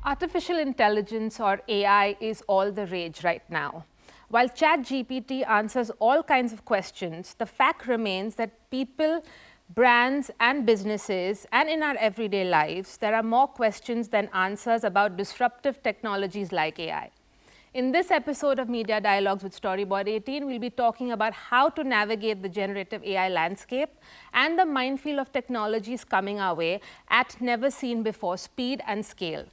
Artificial intelligence or AI is all the rage right now. While ChatGPT answers all kinds of questions, the fact remains that people, brands and businesses and in our everyday lives, there are more questions than answers about disruptive technologies like AI. In this episode of Media Dialogues with Storyboard18, we'll be talking about how to navigate the generative AI landscape and the minefield of technologies coming our way at never seen before speed and scale.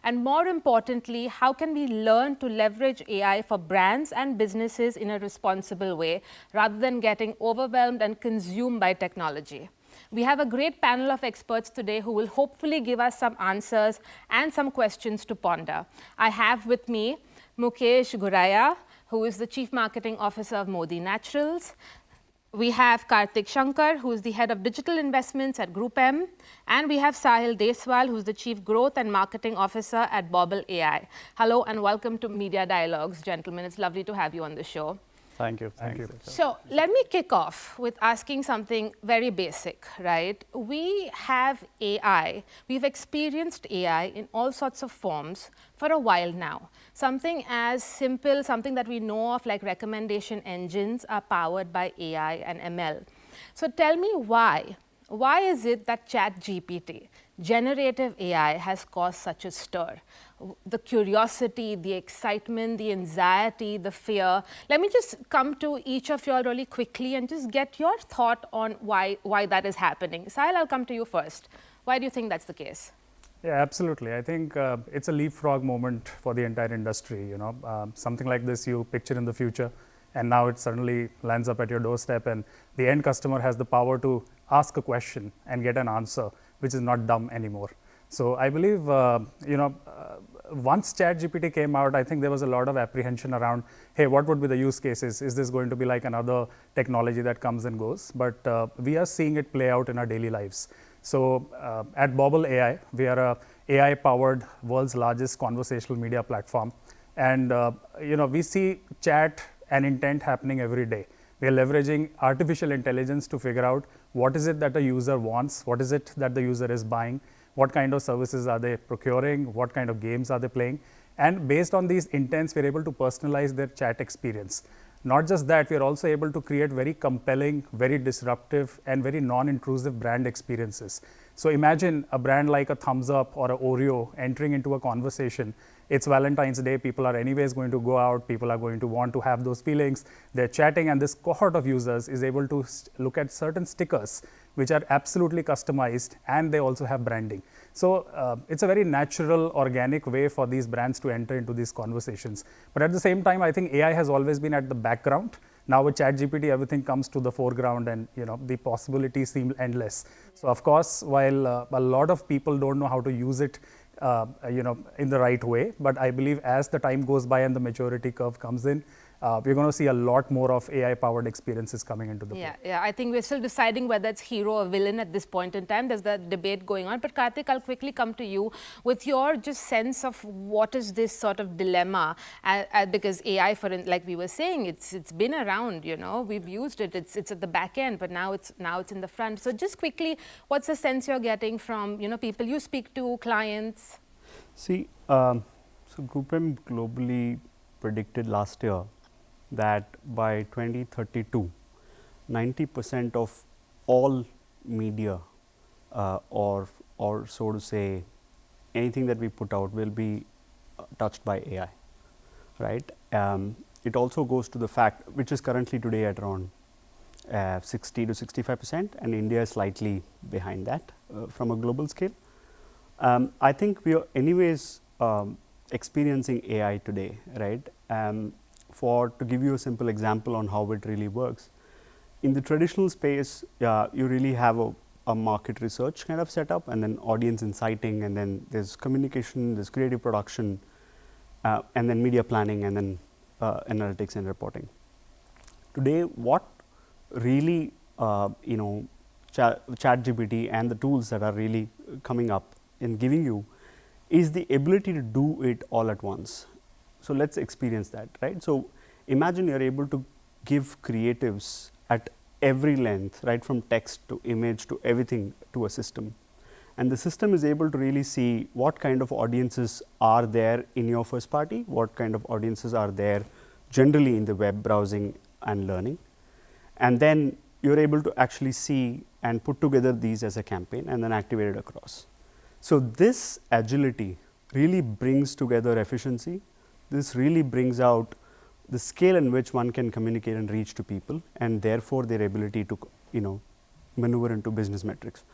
And more importantly, how can we learn to leverage AI for brands and businesses in a responsible way rather than getting overwhelmed and consumed by technology? We have a great panel of experts today who will hopefully give us some answers and some questions to ponder. I have with me Mukesh Guraya, who is the Chief Marketing Officer of Modi Naturals. We have Karthik Shankar, who is the Head of Digital Investments at Group M. And we have Sahil Deswal, who is the Chief Growth and Marketing Officer at Bobble AI. Hello and welcome to Media Dialogues, gentlemen. It's lovely to have you on the show. Thank you. Thank you. So let me kick off with asking something very basic, right? We have AI. We've experienced AI in all sorts of forms for a while now. Something as simple, something that we know of like recommendation engines are powered by AI and ML. So tell me why. Why is it that ChatGPT, generative AI, has caused such a stir? The curiosity, the excitement, the anxiety, the fear. Let me just come to each of you all really quickly and just get your thought on why that is happening. Sahil, I'll come to you first. Why do you think that's the case? Yeah, absolutely. I think it's a leapfrog moment for the entire industry. Something like this you picture in the future, and now it suddenly lands up at your doorstep, and the end customer has the power to ask a question and get an answer, which is not dumb anymore. So I believe, once ChatGPT came out, I think there was a lot of apprehension around, hey, what would be the use cases? Is this going to be like another technology that comes and goes? But we are seeing it play out in our daily lives. So at Bobble AI, we are a AI-powered world's largest conversational media platform. And we see chat and intent happening every day. We are leveraging artificial intelligence to figure out what is it that the user wants, what is it that the user is buying, what kind of services are they procuring, what kind of games are they playing. And based on these intents, we're able to personalize their chat experience. Not just that, we're also able to create very compelling, very disruptive, and very non-intrusive brand experiences. So imagine a brand like a Thumbs Up or a Oreo entering into a conversation. It's Valentine's Day, people are anyways going to go out, people are going to want to have those feelings, they're chatting, and this cohort of users is able to look at certain stickers which are absolutely customized, and they also have branding. So it's a very natural, organic way for these brands to enter into these conversations. But at the same time, I think AI has always been at the background. Now with ChatGPT, everything comes to the foreground, and the possibilities seem endless. So of course, while a lot of people don't know how to use it in the right way, but I believe as the time goes by and the maturity curve comes in, we're going to see a lot more of AI-powered experiences coming into the play. Yeah, I think we're still deciding whether it's hero or villain at this point in time. There's that debate going on. But Karthik, I'll quickly come to you with your just sense of what is this sort of dilemma, because AI, like we were saying, it's been around. We've used it. It's at the back end, but now it's in the front. So just quickly, what's the sense you're getting from people you speak to, clients? See, so Group M globally predicted last year that by 2032, 90% of all media or so to say, anything that we put out will be touched by AI, right? It also goes to the fact, which is currently today at around 60 to 65%, and India is slightly behind that from a global scale. I think we are anyways experiencing AI today, right? To give you a simple example on how it really works, in the traditional space, you really have a market research kind of setup, and then audience inciting, and then there's communication, there's creative production, and then media planning, and then analytics and reporting. Today, what really ChatGPT and the tools that are really coming up in giving you is the ability to do it all at once. So let's experience that, right? So imagine you're able to give creatives at every length, right from text to image to everything to a system. And the system is able to really see what kind of audiences are there in your first party, what kind of audiences are there generally in the web browsing and learning. And then you're able to actually see and put together these as a campaign and then activate it across. So this agility really brings together efficiency. This really brings out the scale in which one can communicate and reach to people, and therefore their ability to, maneuver into business metrics.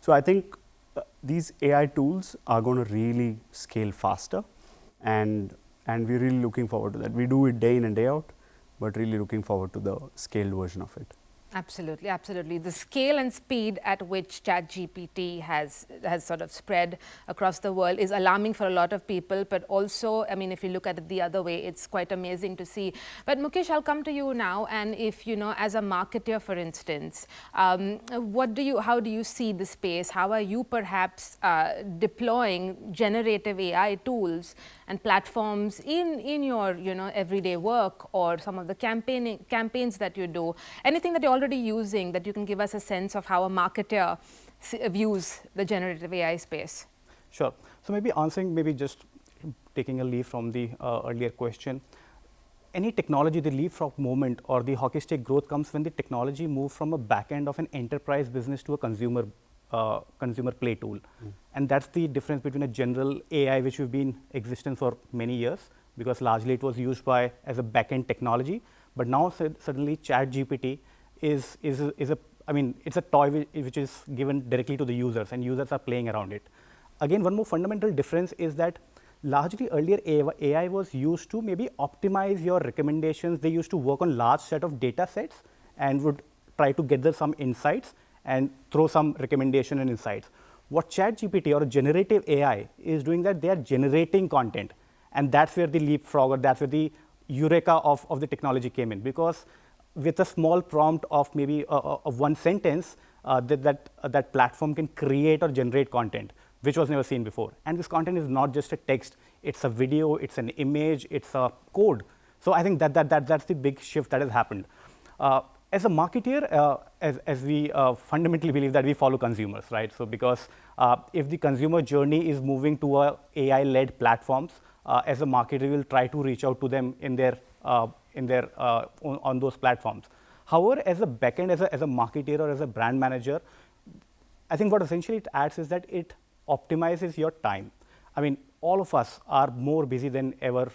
So I think these AI tools are going to really scale faster, and we're really looking forward to that. We do it day in and day out, but really looking forward to the scaled version of it. Absolutely, absolutely. The scale and speed at which ChatGPT has sort of spread across the world is alarming for a lot of people, but also, I mean, if you look at it the other way, it's quite amazing to see. But Mukesh, I'll come to you now, and if, as a marketer, for instance, how do you see the space? How are you perhaps deploying generative AI tools and platforms in your, everyday work, or some of the campaigns that you do? Anything that you're already using that you can give us a sense of how a marketer views the generative AI space? Sure. So maybe just taking a leaf from the earlier question. Any technology, the leapfrog moment or the hockey stick growth comes when the technology moves from a back end of an enterprise business to a consumer play tool. And that's the difference between a general AI, which we've been existent for many years, because largely it was used as a back end technology. But now suddenly ChatGPT it's a toy which is given directly to the users, and users are playing around it. Again, one more fundamental difference is that largely earlier AI was used to maybe optimize your recommendations. They used to work on large set of data sets and would try to gather some insights and throw some recommendation and insights. What ChatGPT or generative AI is doing, that they are generating content, and that's where the leapfrog, or that's where the eureka of the technology came in, because with a small prompt of maybe of one sentence, that platform can create or generate content which was never seen before. And this content is not just a text; it's a video, it's an image, it's a code. So I think that's the big shift that has happened. As a marketer, as we fundamentally believe that we follow consumers, right? So because if the consumer journey is moving to AI-led platforms, as a marketer, we will try to reach out to them on those platforms. However, as a backend, as a marketer or as a brand manager, I think what essentially it adds is that it optimizes your time. I mean, all of us are more busy than ever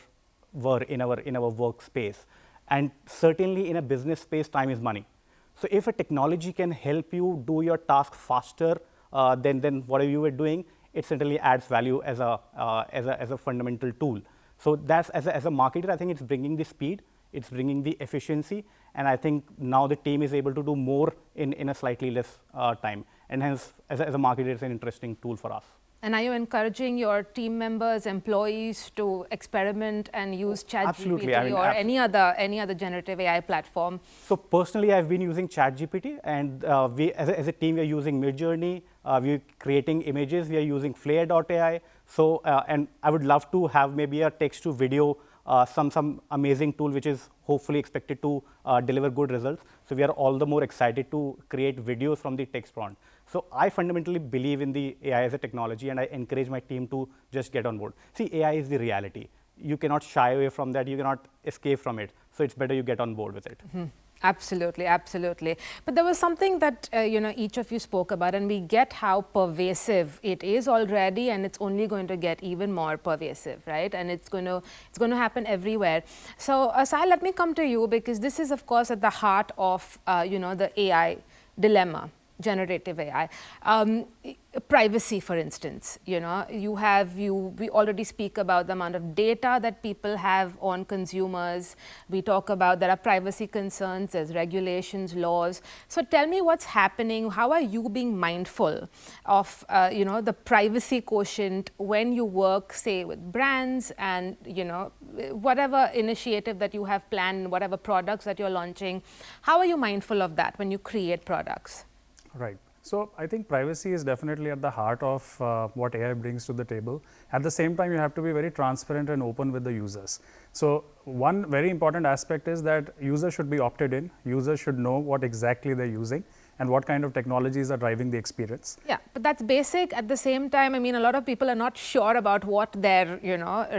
were in our workspace, and certainly in a business space, time is money. So if a technology can help you do your task faster than whatever you were doing, it certainly adds value as a fundamental tool. So that's, as a marketer, I think it's bringing the speed, it's bringing the efficiency, and I think now the team is able to do more in a slightly less time. And hence, as a marketer, it's an interesting tool for us. And are you encouraging your team members, employees to experiment and use ChatGPT or any other generative AI platform? So personally, I've been using ChatGPT, and we as a team, we are using Midjourney. We're creating images. We are using Flare.ai. So and I would love to have maybe a text to video, some amazing tool which is hopefully expected to deliver good results. So we are all the more excited to create videos from the text prompt. So I fundamentally believe in the AI as a technology, and I encourage my team to just get on board. See, AI is the reality. You cannot shy away from that. You cannot escape from it. So it's better you get on board with it. Mm-hmm. Absolutely, absolutely. But there was something that each of you spoke about, and we get how pervasive it is already, and it's only going to get even more pervasive, right? And it's going to happen everywhere. So, Sahil, let me come to you, because this is, of course, at the heart of the AI dilemma. Generative AI. Privacy, for instance, we already speak about the amount of data that people have on consumers. We talk about there are privacy concerns, there's regulations, laws. So tell me what's happening. How are you being mindful of, the privacy quotient when you work, say, with brands and, whatever initiative that you have planned, whatever products that you're launching? How are you mindful of that when you create products? Right. So I think privacy is definitely at the heart of what AI brings to the table. At the same time, you have to be very transparent and open with the users. So one very important aspect is that users should be opted in, users should know what exactly they're using and what kind of technologies are driving the experience. Yeah, but that's basic. At the same time, I mean, a lot of people are not sure about what their,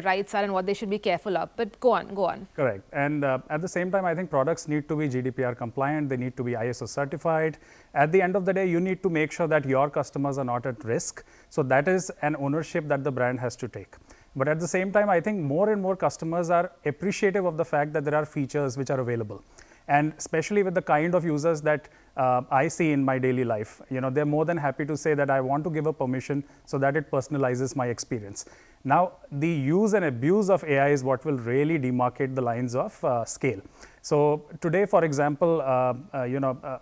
rights are and what they should be careful of. But go on, go on. Correct. And at the same time, I think products need to be GDPR compliant. They need to be ISO certified. At the end of the day, you need to make sure that your customers are not at risk. So that is an ownership that the brand has to take. But at the same time, I think more and more customers are appreciative of the fact that there are features which are available. And especially with the kind of users that I see in my daily life, they're more than happy to say that I want to give a permission so that it personalizes my experience. Now, the use and abuse of AI is what will really demarcate the lines of scale. So today, for example,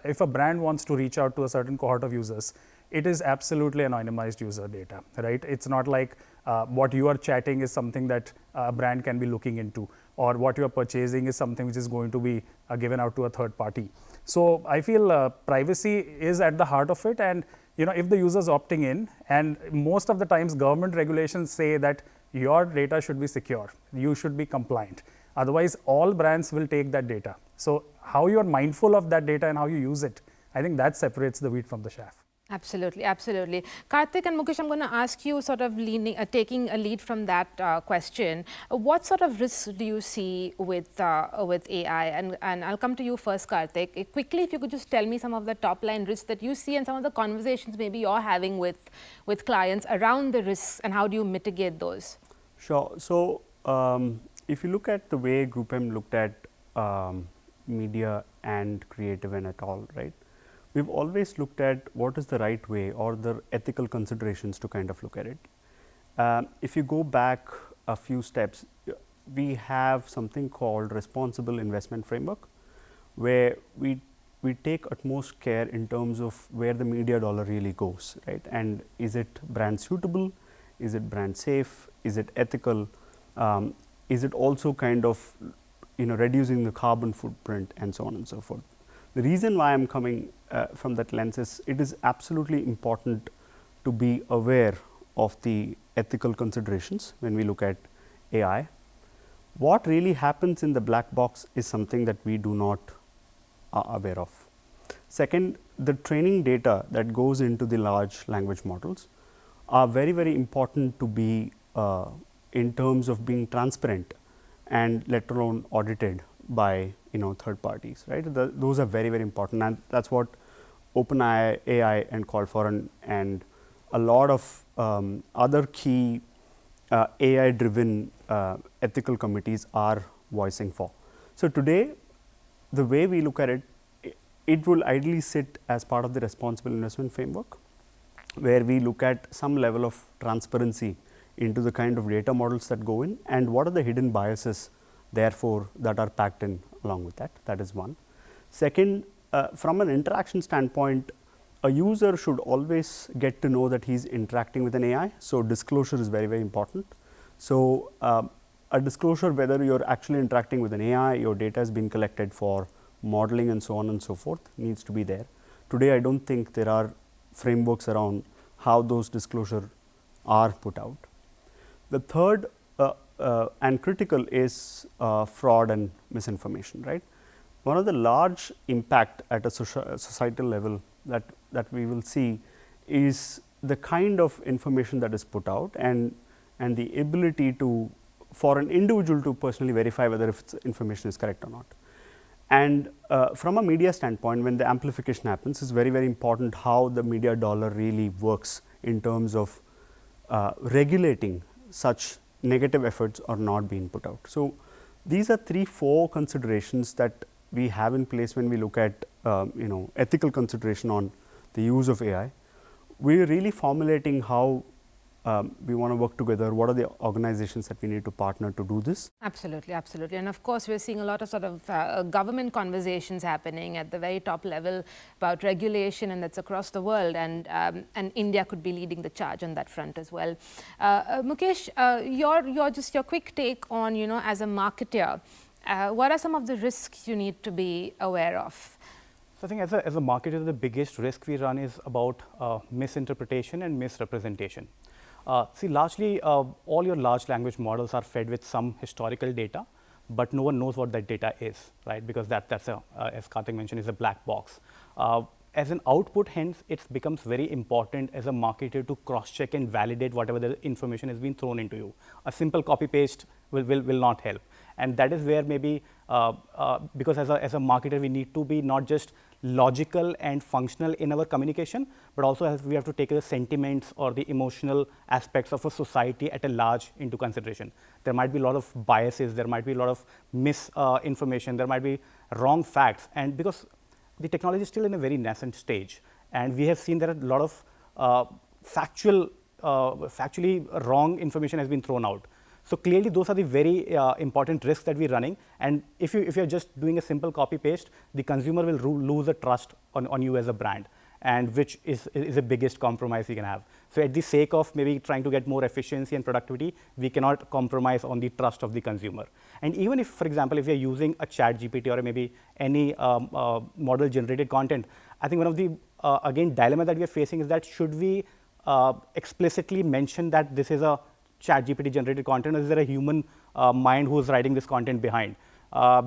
if a brand wants to reach out to a certain cohort of users, it is absolutely anonymized user data, right? It's not like what you are chatting is something that a brand can be looking into, or what you are purchasing is something which is going to be given out to a third party. So I feel privacy is at the heart of it, and if the user is opting in, and most of the times government regulations say that your data should be secure, you should be compliant. Otherwise, all brands will take that data. So how you are mindful of that data and how you use it, I think that separates the wheat from the chaff. Absolutely, absolutely. Karthik and Mukesh, I'm going to ask you, sort of taking a lead from that question. What sort of risks do you see with AI? And I'll come to you first, Karthik. Quickly, if you could just tell me some of the top line risks that you see and some of the conversations maybe you're having with clients around the risks, and how do you mitigate those? Sure. So if you look at the way Group M looked at media and creative and at all, right? We've always looked at what is the right way or the ethical considerations to kind of look at it. If you go back a few steps, we have something called responsible investment framework, where we take utmost care in terms of where the media dollar really goes, right? And is it brand suitable? Is it brand safe? Is it ethical? Is it also kind of reducing the carbon footprint and so on and so forth? The reason why I'm coming from that lens is it is absolutely important to be aware of the ethical considerations when we look at AI. What really happens in the black box is something that we do not are aware of. Second, the training data that goes into the large language models are very, very important to be in terms of being transparent and let alone audited by third parties, right? Those are very, very important, and that's what OpenAI AI and called for, and a lot of other key AI driven ethical committees are voicing for. So today, the way we look at it, it will ideally sit as part of the responsible investment framework, where we look at some level of transparency into the kind of data models that go in and what are the hidden biases therefore that are packed in along with that. That is one. Second, from an interaction standpoint, a user should always get to know that he's interacting with an AI. So disclosure is very, very important. So a disclosure whether you're actually interacting with an AI, your data has been collected for modeling and so on and so forth needs to be there. Today, I don't think there are frameworks around how those disclosures are put out. The third and critical is fraud and misinformation, right? One of the large impact at a societal level that we will see is the kind of information that is put out and the ability to for an individual to personally verify whether if its information is correct or not. And from a media standpoint, when the amplification happens, it's very, very important how the media dollar really works in terms of regulating such negative efforts are not being put out. So these are 3-4 considerations that we have in place when we look at ethical consideration on the use of AI. We are really formulating how we want to work together. What are the organizations that we need to partner to do this? Absolutely, absolutely. And of course, we're seeing a lot of sort of government conversations happening at the very top level about regulation, and that's across the world. And India could be leading the charge on that front as well. Mukesh, your quick take on, as a marketer, what are some of the risks you need to be aware of? So I think as a marketer, the biggest risk we run is about misinterpretation and misrepresentation. See, largely all your large language models are fed with some historical data, but no one knows what that data is, right? Because that's as Karthik mentioned, is a black box. As an output, hence, it becomes very important as a marketer to cross-check and validate whatever the information has been thrown into you. A simple copy-paste will not help. And that is where maybe, because as a marketer, we need to be not just logical and functional in our communication, but also we have to take the sentiments or the emotional aspects of a society at a large into consideration. There might be a lot of biases, there might be a lot of misinformation, there might be wrong facts, and because the technology is still in a very nascent stage, and we have seen that a lot of factually wrong information has been thrown out. So clearly, those are the very important risks that we're running. And if you're just doing a simple copy paste, the consumer will lose the trust on you as a brand, and which is the biggest compromise we can have. So at the sake of maybe trying to get more efficiency and productivity, we cannot compromise on the trust of the consumer. And even if, for example, if you're using a ChatGPT or maybe any model generated content, I think one of the again dilemma that we are facing is that should we explicitly mention that this is a ChatGPT generated content, or is there a human mind who's writing this content behind?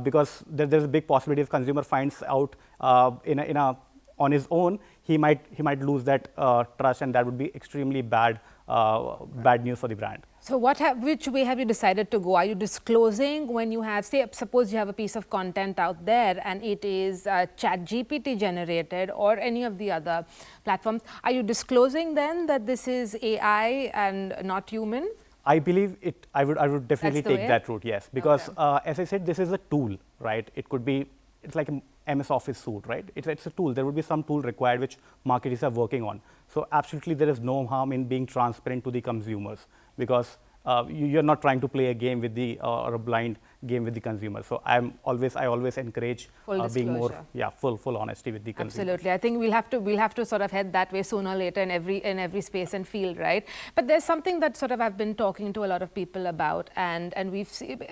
Because there's a big possibility if consumer finds out on his own, he might lose that trust, and that would be extremely bad news for the brand. So which way have you decided to go? Are you disclosing when you have, say, suppose you have a piece of content out there and it is ChatGPT generated or any of the other platforms, are you disclosing then that this is AI and not human? I believe it. I would definitely take that route, yes, because as I said, this is a tool, right? It's like a MS Office suite, right? It's a tool. There would be some tool required which marketers are working on. So absolutely, there is no harm in being transparent to the consumers, because you're not trying to play a game with or a blind game with the consumer. So I always encourage being more full honesty with the consumer. Absolutely, I think we'll have to sort of head that way sooner or later in every space and field, right? But there's something that sort of I've been talking to a lot of people about, and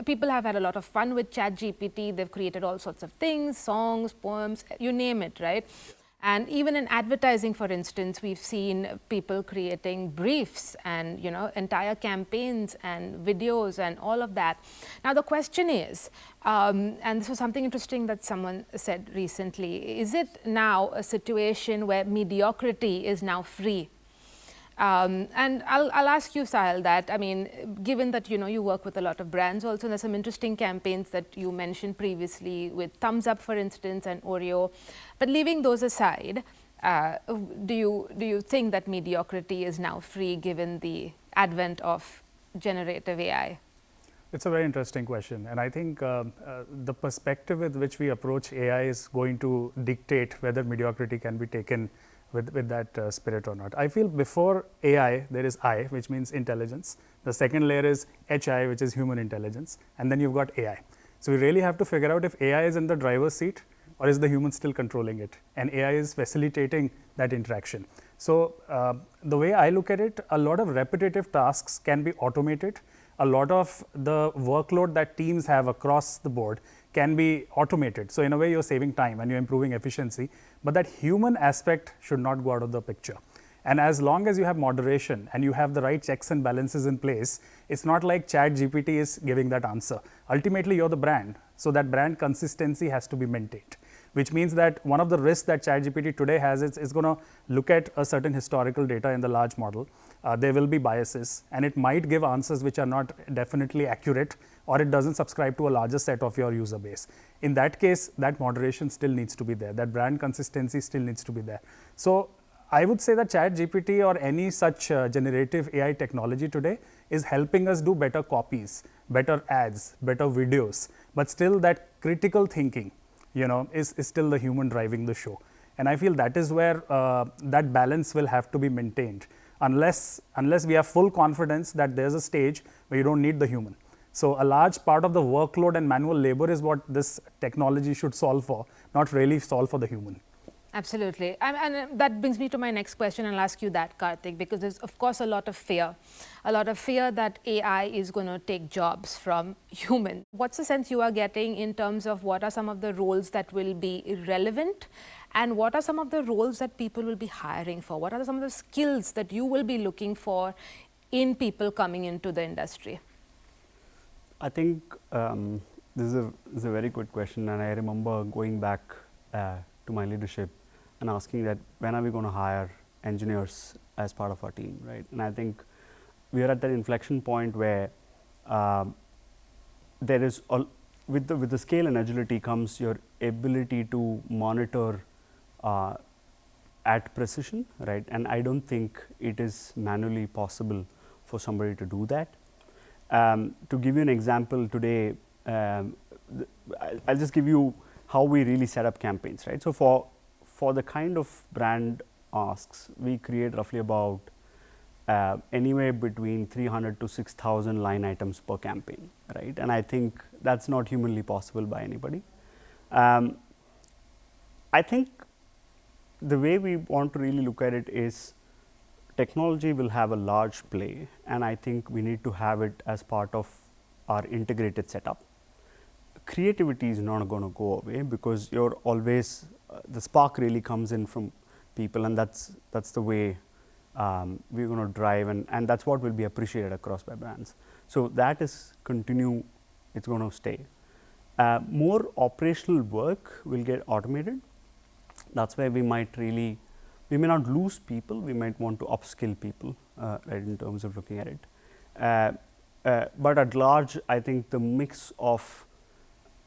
people have had a lot of fun with ChatGPT. They've created all sorts of things, songs, poems, you name it, right? And even in advertising, for instance, we've seen people creating briefs and entire campaigns and videos and all of that. Now the question is, and this was something interesting that someone said recently, is it now a situation where mediocrity is now free? And I'll ask you, Sahil, that, I mean, given that, you work with a lot of brands also, there's some interesting campaigns that you mentioned previously with Thumbs Up, for instance, and Oreo. But leaving those aside, do you think that mediocrity is now free given the advent of generative AI? It's a very interesting question. And I think the perspective with which we approach AI is going to dictate whether mediocrity can be taken with that spirit or not. I feel before AI, there is I, which means intelligence. The second layer is HI, which is human intelligence. And then you've got AI. So we really have to figure out if AI is in the driver's seat or is the human still controlling it. And AI is facilitating that interaction. So the way I look at it, a lot of repetitive tasks can be automated. A lot of the workload that teams have across the board can be automated. So in a way, you're saving time and you're improving efficiency, but that human aspect should not go out of the picture. And as long as you have moderation and you have the right checks and balances in place, it's not like ChatGPT is giving that answer. Ultimately, you're the brand. So that brand consistency has to be maintained, which means that one of the risks that ChatGPT today has is going to look at a certain historical data in the large model. There will be biases, and it might give answers which are not definitely accurate, or it doesn't subscribe to a larger set of your user base. In that case, that moderation still needs to be there. That brand consistency still needs to be there. So I would say that ChatGPT or any such generative AI technology today is helping us do better copies, better ads, better videos, but still that critical thinking, is still the human driving the show. And I feel that is where that balance will have to be maintained, unless we have full confidence that there's a stage where you don't need the human. So a large part of the workload and manual labor is what this technology should solve for, not really solve for the human. Absolutely. And that brings me to my next question. I'll ask you that, Karthik, because there's, of course, a lot of fear that AI is going to take jobs from humans. What's the sense you are getting in terms of what are some of the roles that will be irrelevant, and what are some of the roles that people will be hiring for? What are some of the skills that you will be looking for in people coming into the industry? I think This is a very good question, and I remember going back to my leadership and asking that when are we going to hire engineers as part of our team, right? And I think we are at that inflection point where there is with the scale and agility comes your ability to monitor at precision, right? And I don't think it is manually possible for somebody to do that. To give you an example today, I'll just give you how we really set up campaigns, right? So for the kind of brand asks, we create roughly about anywhere between 300 to 6,000 line items per campaign, right? And I think that's not humanly possible by anybody. I think the way we want to really look at it is technology will have a large play, and I think we need to have it as part of our integrated setup. Creativity is not going to go away because you're always the spark really comes in from people, and that's the way we're going to drive, and that's what will be appreciated across by brands. So that is continue, it's going to stay. More operational work will get automated. That's where we might really, we may not lose people, we might want to upskill people, right, in terms of looking at it. But at large, I think the mix of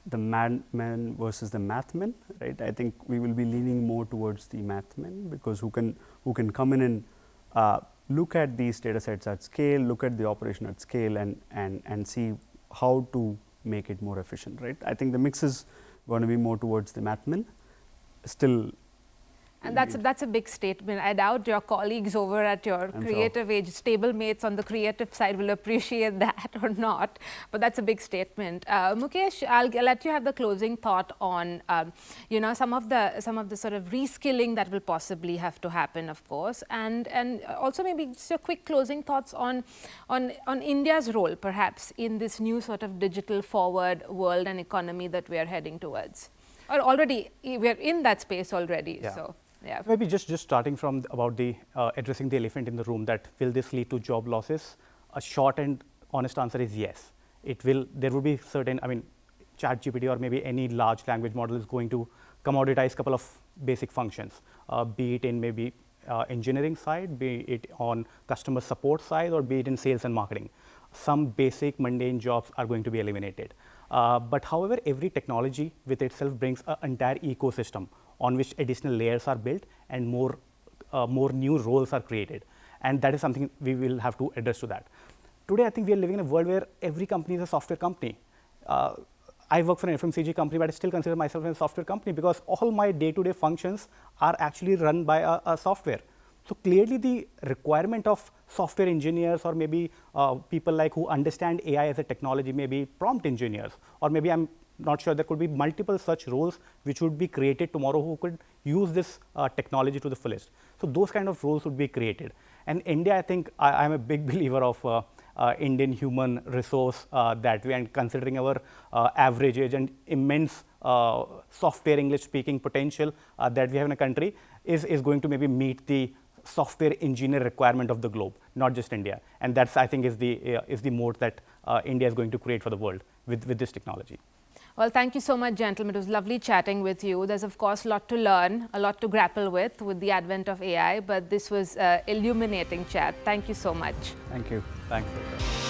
the men versus the math men, right? I think we will be leaning more towards the math men, because who can come in and look at these data sets at scale, look at the operation at scale, and see how to make it more efficient, right? I think the mix is going to be more towards the math men. Still, and that's a big statement. I doubt your colleagues over at your creative age, stablemates on the creative side, will appreciate that or not. But that's a big statement. Mukesh, I'll let you have the closing thought on some of the sort of reskilling that will possibly have to happen, of course, and also maybe just your quick closing thoughts on India's role, perhaps, in this new sort of digital forward world and economy that we are heading towards. Or already we are in that space already. Yeah. So yeah. Maybe just starting from about the addressing the elephant in the room, that will this lead to job losses? A short and honest answer is yes. It will. There will be certain. I mean, ChatGPT or maybe any large language model is going to commoditize a couple of basic functions, be it in maybe engineering side, be it on customer support side, or be it in sales and marketing. Some basic mundane jobs are going to be eliminated. But however, every technology with itself brings an entire ecosystem on which additional layers are built and more new roles are created. And that is something we will have to address to that. Today, I think we are living in a world where every company is a software company. I work for an FMCG company, but I still consider myself a software company because all my day-to-day functions are actually run by a software. So clearly the requirement of software engineers, or maybe people like who understand AI as a technology, maybe prompt engineers, or maybe I'm not sure, there could be multiple such roles which would be created tomorrow who could use this technology to the fullest. So those kind of roles would be created. And India, I think I'm a big believer of Indian human resource that way, and considering our average age and immense software English speaking potential that we have in a country is going to maybe meet the software engineer requirement of the globe, not just India. And that's, I think, is the moat that India is going to create for the world with this technology. Well, thank you so much, gentlemen. It was lovely chatting with you. There's, of course, a lot to learn, a lot to grapple with the advent of AI, but this was illuminating chat. Thank you so much. Thank you. Thanks.